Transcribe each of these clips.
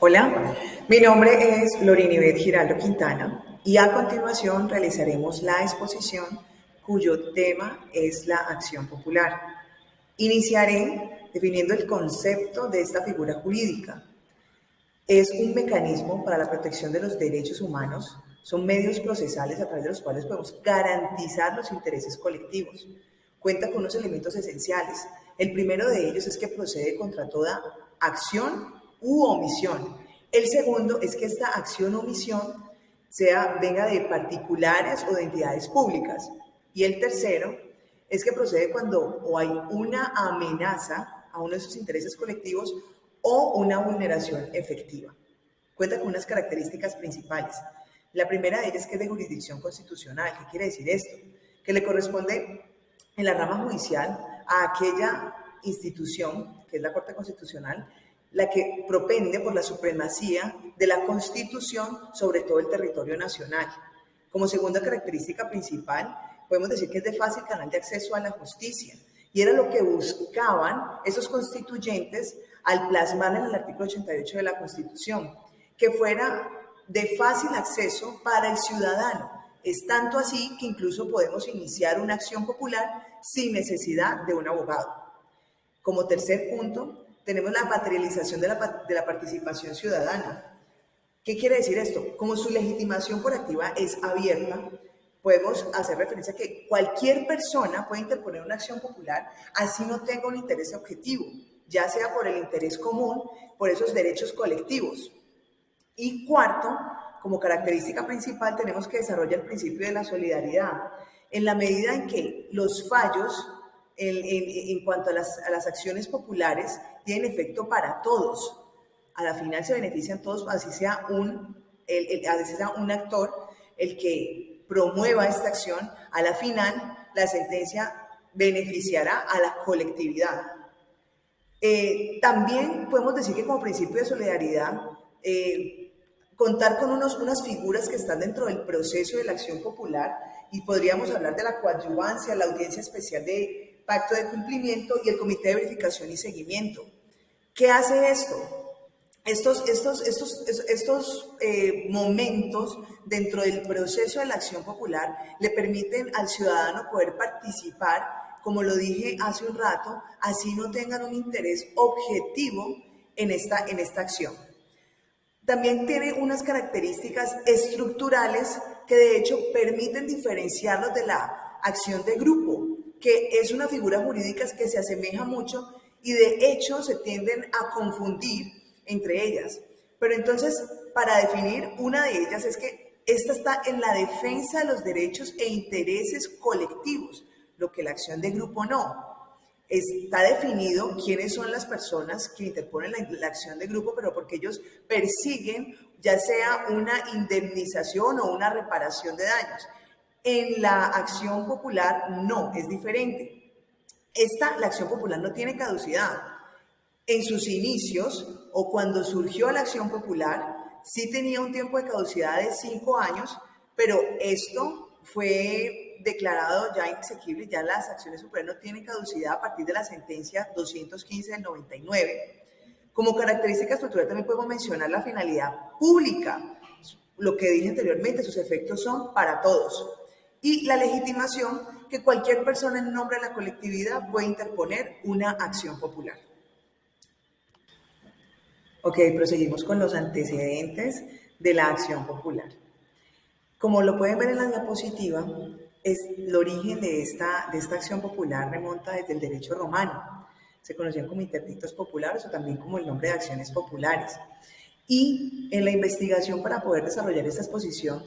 Hola, mi nombre es Lorinibet Giraldo Quintana y a continuación realizaremos la exposición cuyo tema es la acción popular. Iniciaré definiendo el concepto de esta figura jurídica. Es un mecanismo para la protección de los derechos humanos, son medios procesales a través de los cuales podemos garantizar los intereses colectivos. Cuenta con unos elementos esenciales. El primero de ellos es que procede contra toda acción u omisión. El segundo es que esta acción o omisión venga de particulares o de entidades públicas. Y el tercero es que procede cuando o hay una amenaza a uno de sus intereses colectivos o una vulneración efectiva. Cuenta con unas características principales. La primera de ellas es que es de jurisdicción constitucional. ¿Qué quiere decir esto? Que le corresponde en la rama judicial a aquella institución, que es la Corte Constitucional, la que propende por la supremacía de la Constitución sobre todo el territorio nacional. Como segunda característica principal, podemos decir que es de fácil canal de acceso a la justicia. Y era lo que buscaban esos constituyentes al plasmar en el artículo 88 de la Constitución, que fuera de fácil acceso para el ciudadano. Es tanto así que incluso podemos iniciar una acción popular sin necesidad de un abogado. Como tercer punto, tenemos la materialización de la participación ciudadana. ¿Qué quiere decir esto? Como su legitimación por activa es abierta, podemos hacer referencia a que cualquier persona puede interponer una acción popular así no tenga un interés objetivo, ya sea por el interés común, por esos derechos colectivos. Y cuarto, como característica principal, tenemos que desarrollar el principio de la solidaridad. En la medida en que los fallos en cuanto a las acciones populares tienen efecto para todos, a la final se benefician todos, así sea un actor el que promueva esta acción, a la final la sentencia beneficiará a la colectividad. También podemos decir que como principio de solidaridad, contar con unas figuras que están dentro del proceso de la acción popular, y podríamos hablar de la coadyuvancia, la audiencia especial de pacto de cumplimiento y el comité de verificación y seguimiento. ¿Qué hace esto? Estos momentos dentro del proceso de la acción popular le permiten al ciudadano poder participar, como lo dije hace un rato, así no tengan un interés objetivo en esta acción. También tiene unas características estructurales que de hecho permiten diferenciarlos de la acción de grupo, que es una figura jurídica que se asemeja mucho y de hecho se tienden a confundir entre ellas. Pero entonces, para definir una de ellas es que esta está en la defensa de los derechos e intereses colectivos, lo que la acción de grupo no. Está definido quiénes son las personas que interponen la acción de grupo, pero porque ellos persiguen ya sea una indemnización o una reparación de daños. En la acción popular no, es diferente. La acción popular no tiene caducidad. En sus inicios o cuando surgió la acción popular, sí tenía un tiempo de caducidad de 5 años, pero esto fue declarado ya inexequible, ya las acciones populares no tienen caducidad a partir de la sentencia 215 del 99. Como característica estructural también podemos mencionar la finalidad pública. Lo que dije anteriormente, sus efectos son para todos. Y la legitimación, que cualquier persona en nombre de la colectividad puede interponer una acción popular. Ok, proseguimos con los antecedentes de la acción popular. Como lo pueden ver en la diapositiva, el origen de esta acción popular remonta desde el derecho romano. Se conocían como interdictos populares o también como el nombre de acciones populares. Y en la investigación para poder desarrollar esta exposición,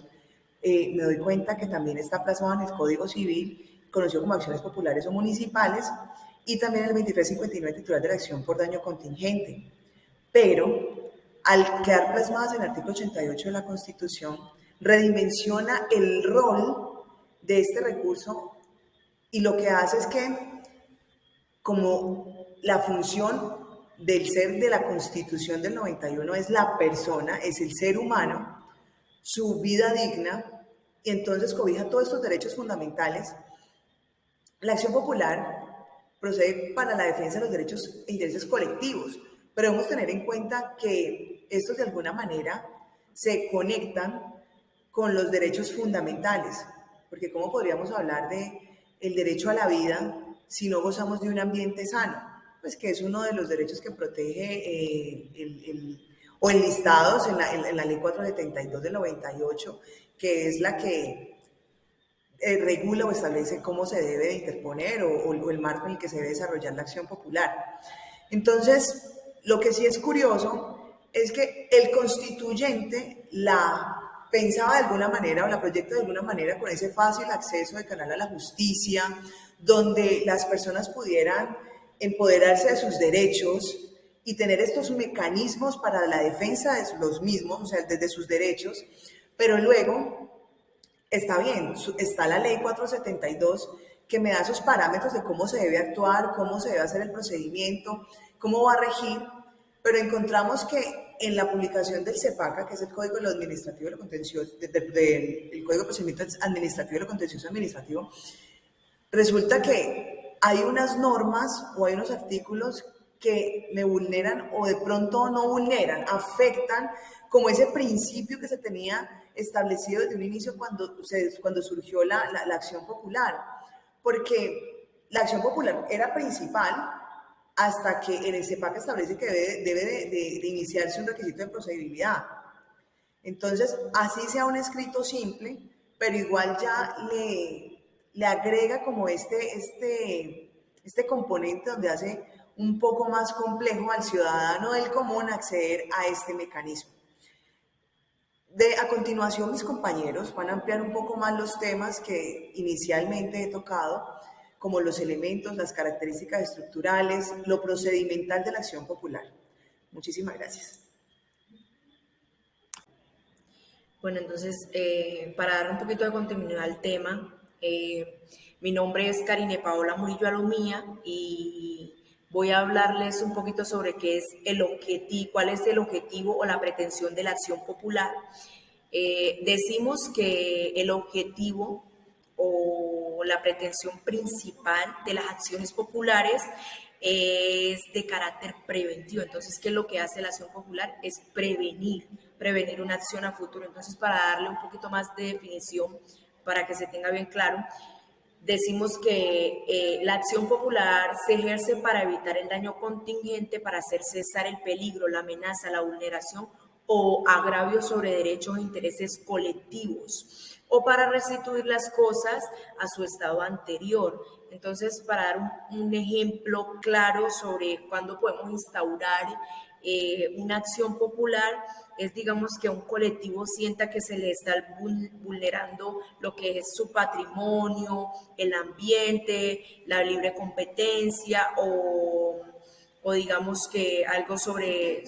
me doy cuenta que también está plasmado en el Código Civil, conocido como acciones populares o municipales, y también en el 2359 titular de la acción por daño contingente. Pero al quedar plasmadas en el artículo 88 de la Constitución, redimensiona el rol de este recurso y lo que hace es que, como la función del ser de la Constitución del 91 es la persona, es el ser humano, su vida digna, y entonces cobija todos estos derechos fundamentales, la acción popular procede para la defensa de los derechos e intereses colectivos, pero debemos tener en cuenta que estos de alguna manera se conectan con los derechos fundamentales, porque ¿cómo podríamos hablar de el derecho a la vida si no gozamos de un ambiente sano? Pues que es uno de los derechos que protege o enlistados en la Ley 472 del 98, que es la que regula o establece cómo se debe de interponer o el marco en el que se debe desarrollar la acción popular. Entonces, lo que sí es curioso es que el constituyente la pensaba de alguna manera o la proyecta de alguna manera con ese fácil acceso de canal a la justicia, donde las personas pudieran empoderarse de sus derechos y tener estos mecanismos para la defensa de los mismos, o sea, desde sus derechos, pero luego está bien, está la ley 472 que me da esos parámetros de cómo se debe actuar, cómo se debe hacer el procedimiento, cómo va a regir, pero encontramos que en la publicación del CEPACA, que es el Código de lo Administrativo de lo Contencioso, el Código de Procedimiento Administrativo de lo Contencioso Administrativo, resulta que hay unas normas o hay unos artículos que me vulneran o de pronto no vulneran, afectan como ese principio que se tenía establecido desde un inicio cuando surgió la acción popular. Porque la acción popular era principal hasta que en el CEPAC establece que debe de iniciarse un requisito de procedibilidad. Entonces, así sea un escrito simple, pero igual ya le agrega como este componente donde hace un poco más complejo al ciudadano del común acceder a este mecanismo. A continuación, mis compañeros van a ampliar un poco más los temas que inicialmente he tocado, como los elementos, las características estructurales, lo procedimental de la acción popular. Muchísimas gracias. Bueno, entonces, para dar un poquito de continuidad al tema, mi nombre es Karine Paola Murillo Alomía y voy a hablarles un poquito sobre qué es el objetivo, cuál es el objetivo o la pretensión de la acción popular. Decimos que el objetivo o la pretensión principal de las acciones populares es de carácter preventivo. Entonces, ¿qué es lo que hace la acción popular? Es prevenir una acción a futuro. Entonces, para darle un poquito más de definición, para que se tenga bien claro, decimos que la acción popular se ejerce para evitar el daño contingente, para hacer cesar el peligro, la amenaza, la vulneración o agravio sobre derechos e intereses colectivos, o para restituir las cosas a su estado anterior. Entonces, para dar un ejemplo claro sobre cuándo podemos instaurar una acción popular, es digamos que un colectivo sienta que se le está vulnerando lo que es su patrimonio, el ambiente, la libre competencia o digamos que algo sobre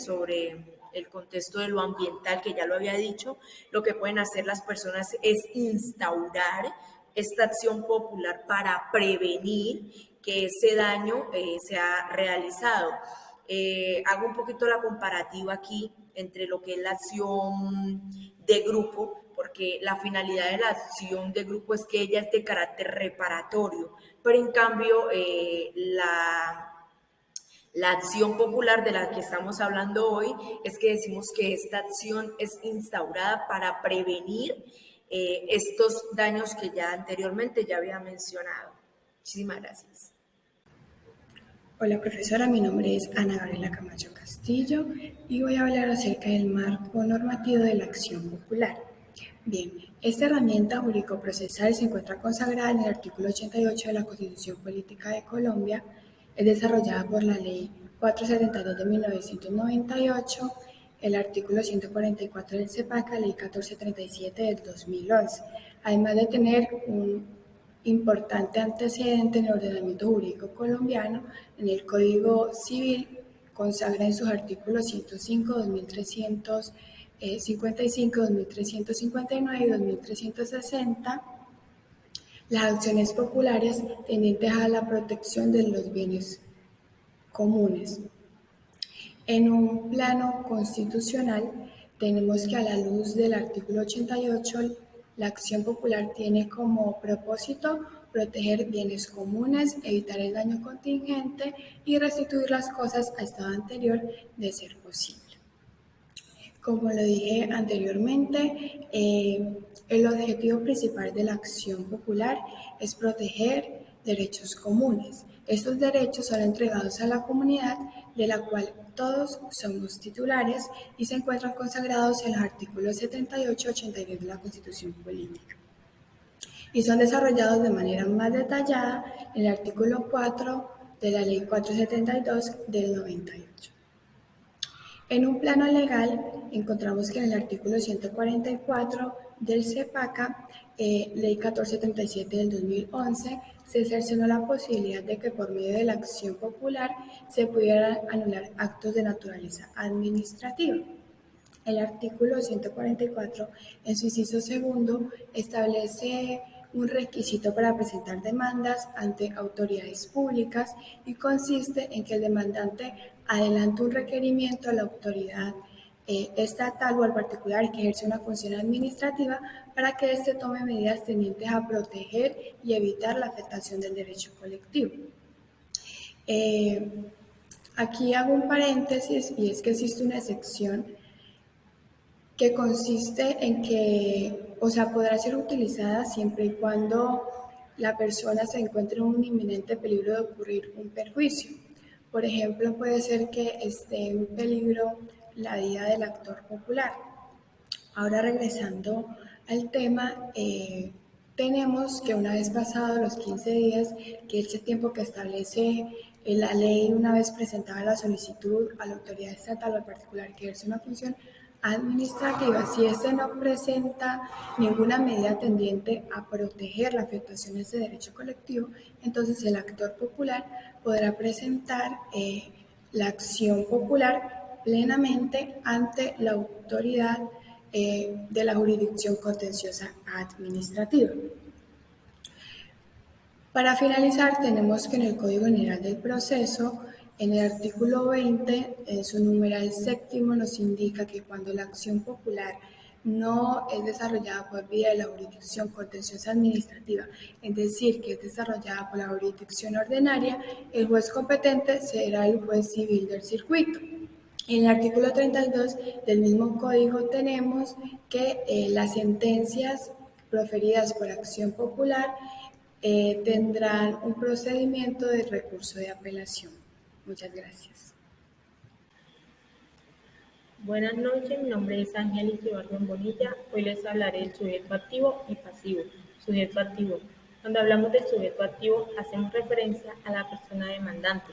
el contexto de lo ambiental, que ya lo había dicho. Lo que pueden hacer las personas es instaurar esta acción popular para prevenir que ese daño sea realizado. Hago un poquito la comparativa aquí entre lo que es la acción de grupo, porque la finalidad de la acción de grupo es que ella es de carácter reparatorio, pero en cambio la acción popular de la que estamos hablando hoy es que decimos que esta acción es instaurada para prevenir estos daños que ya anteriormente ya había mencionado. Muchísimas gracias. Hola profesora, mi nombre es Ana Gabriela Camacho Castillo y voy a hablar acerca del marco normativo de la acción popular. Bien, esta herramienta jurídico-procesal se encuentra consagrada en el artículo 88 de la Constitución Política de Colombia, es desarrollada por la Ley 472 de 1998, el artículo 144 del CEPACA, Ley 1437 del 2011, además de tener un importante antecedente en el ordenamiento jurídico colombiano. En el Código Civil consagra en sus artículos 105, 2355, 2359 y 2360 las acciones populares tendientes a la protección de los bienes comunes. En un plano constitucional, tenemos que a la luz del artículo 88, la acción popular tiene como propósito proteger bienes comunes, evitar el daño contingente y restituir las cosas a estado anterior de ser posible. Como lo dije anteriormente, el objetivo principal de la acción popular es proteger derechos comunes. Estos derechos son entregados a la comunidad, de la cual todos somos titulares y se encuentran consagrados en los artículos 78 y 82 de la Constitución Política. Y son desarrollados de manera más detallada en el artículo 4 de la Ley 472 del 98. En un plano legal, encontramos que en el artículo 144 del CEPACA, Ley 1437 del 2011, se cercenó la posibilidad de que por medio de la acción popular se pudieran anular actos de naturaleza administrativa. El artículo 144, en su inciso segundo, establece un requisito para presentar demandas ante autoridades públicas y consiste en que el demandante adelante un requerimiento a la autoridad estatal o al particular que ejerce una función administrativa para que éste tome medidas tendientes a proteger y evitar la afectación del derecho colectivo. Aquí hago un paréntesis y es que existe una excepción que consiste en que, podrá ser utilizada siempre y cuando la persona se encuentre en un inminente peligro de ocurrir un perjuicio. Por ejemplo, puede ser que esté en peligro la vida del actor popular. Ahora, regresando al tema, tenemos que una vez pasados los 15 días, que es el tiempo que establece la ley, una vez presentada la solicitud a la autoridad estatal o al particular que ejerce una función administrativa, si éste no presenta ninguna medida tendiente a proteger la afectación de ese derecho colectivo, entonces el actor popular podrá presentar la acción popular plenamente ante la autoridad de la jurisdicción contenciosa administrativa. Para finalizar, tenemos que en el Código General del Proceso, en el artículo 20, en su numeral séptimo, nos indica que cuando la acción popular no es desarrollada por vía de la jurisdicción contenciosa administrativa, es decir, que es desarrollada por la jurisdicción ordinaria, el juez competente será el juez civil del circuito. En el artículo 32 del mismo código tenemos que las sentencias proferidas por acción popular tendrán un procedimiento de recurso de apelación. Muchas gracias. Buenas noches, mi nombre es Angélica Ibargüen Bonilla. Hoy les hablaré del sujeto activo y pasivo. Sujeto activo. Cuando hablamos del sujeto activo, hacemos referencia a la persona demandante.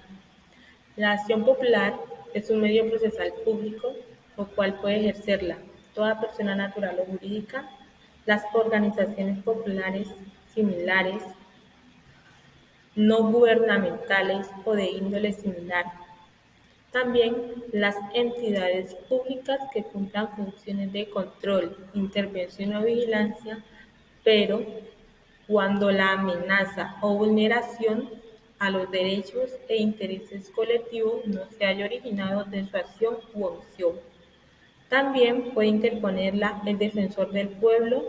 La acción popular es un medio procesal público, lo cual puede ejercerla toda persona natural o jurídica, las organizaciones populares similares, no gubernamentales o de índole similar. También las entidades públicas que cumplan funciones de control, intervención o vigilancia, pero cuando la amenaza o vulneración a los derechos e intereses colectivos no se haya originado de su acción u omisión. También puede interponerla el defensor del pueblo,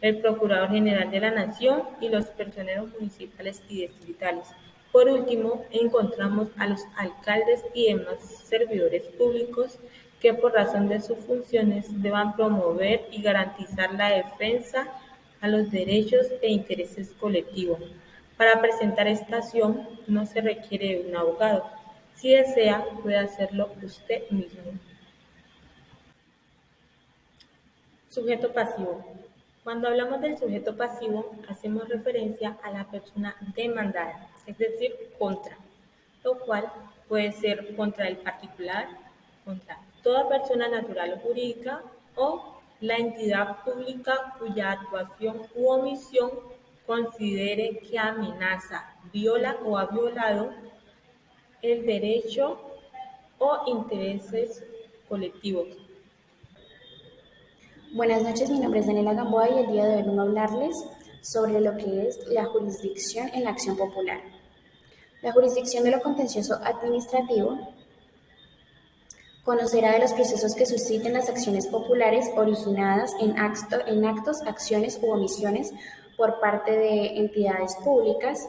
el Procurador General de la Nación y los personeros municipales y distritales. Por último, encontramos a los alcaldes y demás servidores públicos que por razón de sus funciones deban promover y garantizar la defensa a los derechos e intereses colectivos. Para presentar esta acción no se requiere de un abogado. Si desea, puede hacerlo usted mismo. Sujeto pasivo. Cuando hablamos del sujeto pasivo, hacemos referencia a la persona demandada, es decir, contra, lo cual puede ser contra el particular, contra toda persona natural o jurídica o la entidad pública cuya actuación u omisión considere que amenaza, viola o ha violado el derecho o intereses colectivos. Buenas noches, mi nombre es Daniela Gamboa y el día de hoy vengo a hablarles sobre lo que es la jurisdicción en la acción popular. La jurisdicción de lo contencioso administrativo conocerá de los procesos que susciten las acciones populares originadas en actos, acciones u omisiones por parte de entidades públicas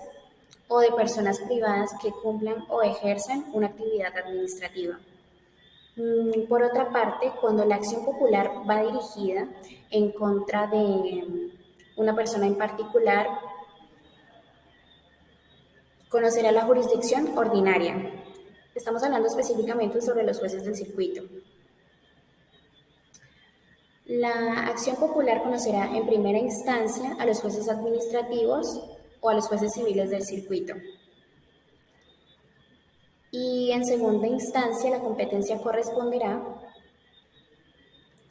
o de personas privadas que cumplan o ejerzan una actividad administrativa. Por otra parte, cuando la acción popular va dirigida en contra de una persona en particular, conocerá la jurisdicción ordinaria. Estamos hablando específicamente sobre los jueces del circuito. La acción popular conocerá en primera instancia a los jueces administrativos o a los jueces civiles del circuito. Y en segunda instancia la competencia corresponderá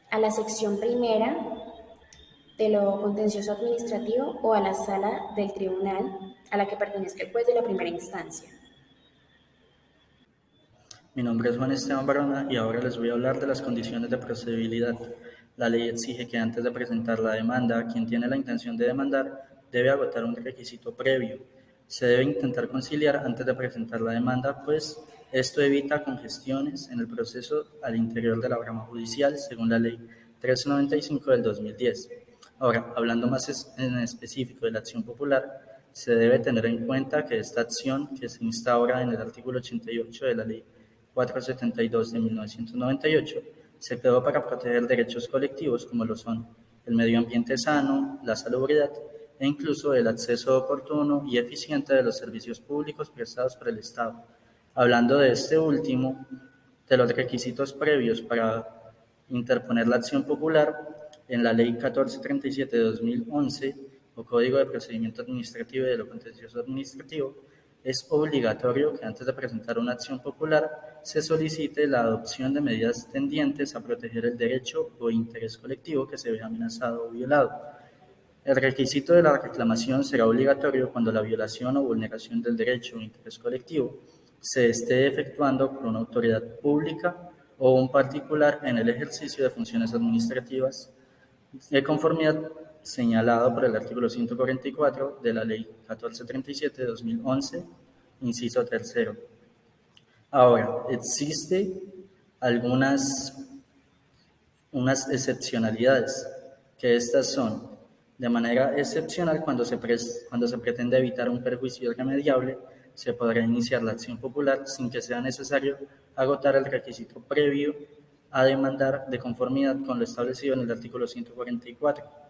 a la sección primera de lo contencioso administrativo o a la sala del tribunal a la que pertenezca el juez de la primera instancia. Mi nombre es Juan Esteban Barona y ahora les voy a hablar de las condiciones de procedibilidad. La ley exige que antes de presentar la demanda, quien tiene la intención de demandar debe agotar un requisito previo. Se debe intentar conciliar antes de presentar la demanda, pues esto evita congestiones en el proceso al interior de la rama judicial, según la ley 395 del 2010. Ahora, hablando más en específico de la acción popular, se debe tener en cuenta que esta acción, que se instaura en el artículo 88 de la ley 472 de 1998, se creó para proteger derechos colectivos como lo son el medio ambiente sano, la salubridad e incluso el acceso oportuno y eficiente de los servicios públicos prestados por el Estado. Hablando de este último, de los requisitos previos para interponer la acción popular, en la Ley 1437 de 2011, o Código de Procedimiento Administrativo y de lo Contencioso Administrativo, es obligatorio que antes de presentar una acción popular se solicite la adopción de medidas tendientes a proteger el derecho o interés colectivo que se vea amenazado o violado. El requisito de la reclamación será obligatorio cuando la violación o vulneración del derecho o interés colectivo se esté efectuando por una autoridad pública o un particular en el ejercicio de funciones administrativas de conformidad señalado por el artículo 144 de la Ley 1437 de 2011, inciso tercero. Ahora, existe unas excepcionalidades, que estas son, de manera excepcional, cuando se pretende evitar un perjuicio irremediable, se podrá iniciar la acción popular sin que sea necesario agotar el requisito previo a demandar de conformidad con lo establecido en el artículo 144.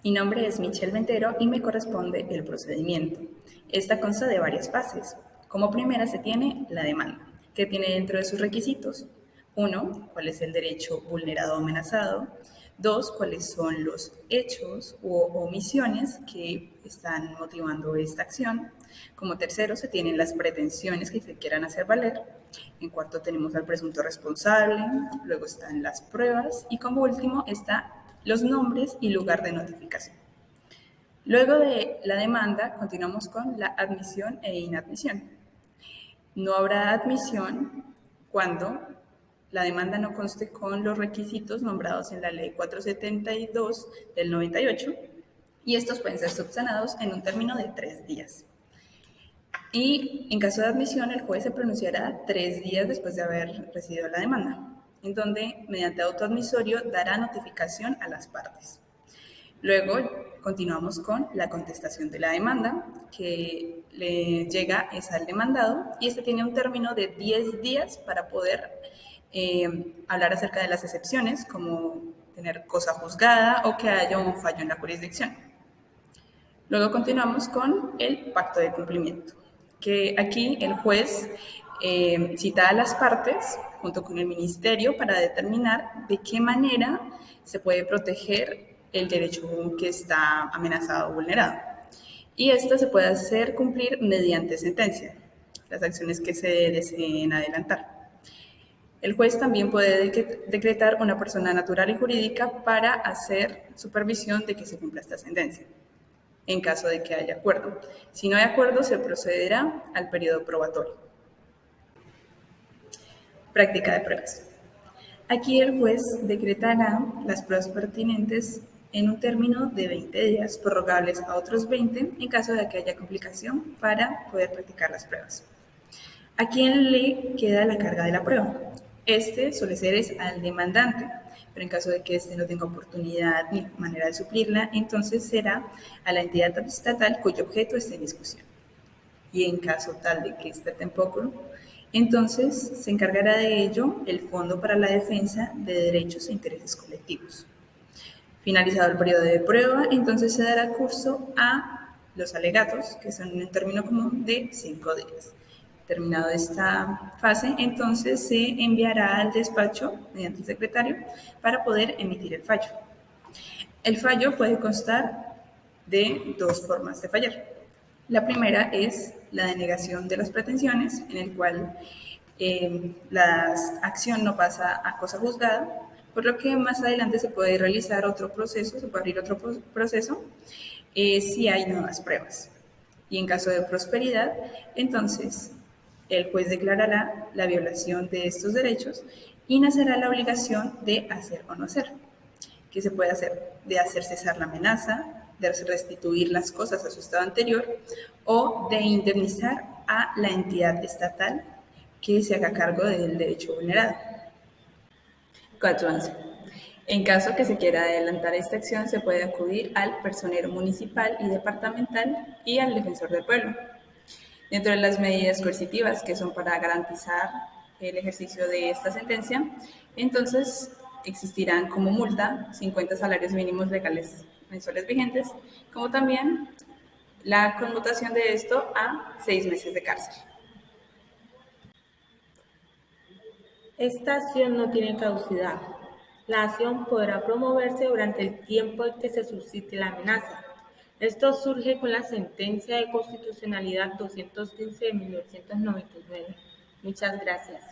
Mi nombre es Michelle Ventero y me corresponde el procedimiento. Esta consta de varias fases. Como primera se tiene la demanda, que tiene dentro de sus requisitos: 1, cuál es el derecho vulnerado o amenazado; 2, cuáles son los hechos u omisiones que están motivando esta acción. Como tercero se tienen las pretensiones que se quieran hacer valer. En cuarto tenemos al presunto responsable, luego están las pruebas y como último está los nombres y lugar de notificación. Luego de la demanda continuamos con la admisión e inadmisión. No habrá admisión cuando la demanda no conste con los requisitos nombrados en la Ley 472 del 98 y estos pueden ser subsanados en un término de 3 días. Y en caso de admisión, el juez se pronunciará 3 días después de haber recibido la demanda, en donde, mediante autoadmisorio, dará notificación a las partes. Luego, continuamos con la contestación de la demanda, que le llega es al demandado, y este tiene un término de 10 días para poder hablar acerca de las excepciones, como tener cosa juzgada o que haya un fallo en la jurisdicción. Luego continuamos con el pacto de cumplimiento, que aquí el juez cita a las partes junto con el ministerio para determinar de qué manera se puede proteger el derecho que está amenazado o vulnerado. Y esto se puede hacer cumplir mediante sentencia, las acciones que se deseen adelantar. El juez también puede decretar una persona natural y jurídica para hacer supervisión de que se cumpla esta sentencia, en caso de que haya acuerdo. Si no hay acuerdo, se procederá al periodo probatorio. Práctica de pruebas. Aquí el juez decretará las pruebas pertinentes en un término de 20 días, prorrogables a otros 20 en caso de que haya complicación para poder practicar las pruebas. ¿A quién le queda la carga de la prueba? Suele ser al demandante, pero en caso de que éste no tenga oportunidad ni manera de suplirla, entonces será a la entidad estatal cuyo objeto esté en discusión. Y en caso tal de que éste tampoco, entonces se encargará de ello el Fondo para la Defensa de Derechos e Intereses Colectivos. Finalizado el periodo de prueba, entonces se dará curso a los alegatos, que son un término común de 5 días. Terminado esta fase, entonces se enviará al despacho mediante el secretario para poder emitir el fallo. El fallo puede constar de 2 formas de fallar. La primera es la denegación de las pretensiones, en el cual la acción no pasa a cosa juzgada, por lo que más adelante se puede realizar otro proceso, se puede abrir otro proceso si hay nuevas pruebas. Y en caso de prosperidad, entonces el juez declarará la violación de estos derechos y nacerá la obligación de hacer o no hacer. ¿Qué se puede hacer? De hacer cesar la amenaza, de restituir las cosas a su estado anterior o de indemnizar a la entidad estatal que se haga cargo del derecho vulnerado. 4.11. En caso que se quiera adelantar esta acción, se puede acudir al personero municipal y departamental y al defensor del pueblo. Dentro de las medidas coercitivas que son para garantizar el ejercicio de esta sentencia, entonces existirán como multa 50 salarios mínimos legales mensuales vigentes, como también la conmutación de esto a 6 meses de cárcel. Esta acción no tiene caducidad. La acción podrá promoverse durante el tiempo en que se suscite la amenaza. Esto surge con la sentencia de constitucionalidad 215 de 1999. Muchas gracias.